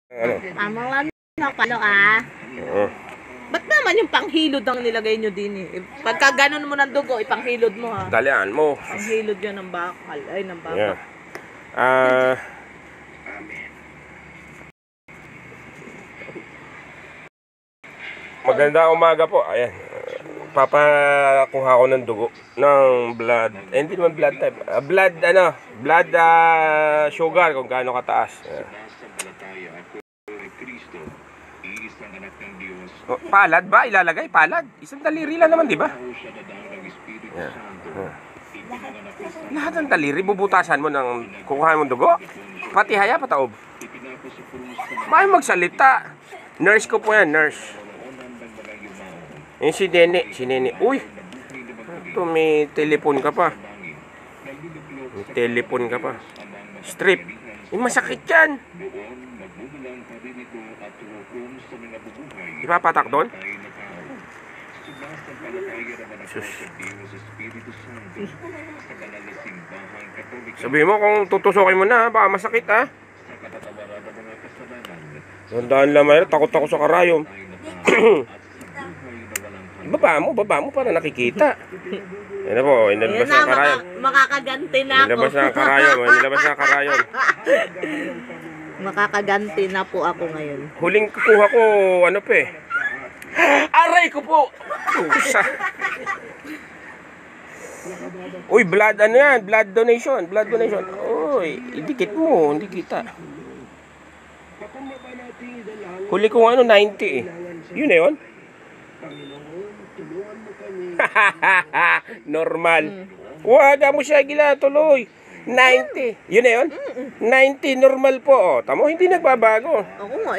Ano? Mamawan na palo ah. Oo. Ba't naman yung panghilod ang nilagay nyo din eh? Pagka ganun mo ng dugo, ipanghilod mo ha. Dalian mo. Panghilod yun ng bakal. Ay, ng Yeah. baka. Maganda umaga po. Ayan. Papakuha ko ng dugo. Ng blood. Eh, hindi naman blood type. Blood sugar kung gaano kataas. Ayan. Oh, palad ba? Ilalagay? Palad? Isang daliri lang naman, di ba? Yeah. Lahat ng daliri, bubutasan mo ng kukuha mo dugo? Pati haya, pataob. Bakit magsalita? Nurse ko po yan, nurse. Yung si Nene. Uy! Ito, may telepon ka pa. May telepon ka pa. Strip. Masakit yan. Ipapatak doon? Sus. Sabihin mo kung tutusokin mo na, baka masakit ha. Tandaan lang, Mayra, takot ako sa karayom. Baba mo para nakikita. Yan na po, inilabas na karayom. Makakaganti na ako. Inilabas na karayom. Makakaganti na po ako ngayon. Huling kukuha ko, ano pa eh. Aray ko po! Uy, blood ano yan? Blood donation. Uy, idikit mo, hindi kita. Huli ko ano, 90 eh. Yun na yun? Normal. Wag mo siya gila, tuloy. 90. Yun na yun? 90, normal po. Oh, tamo, hindi nagbabago. Ako nga,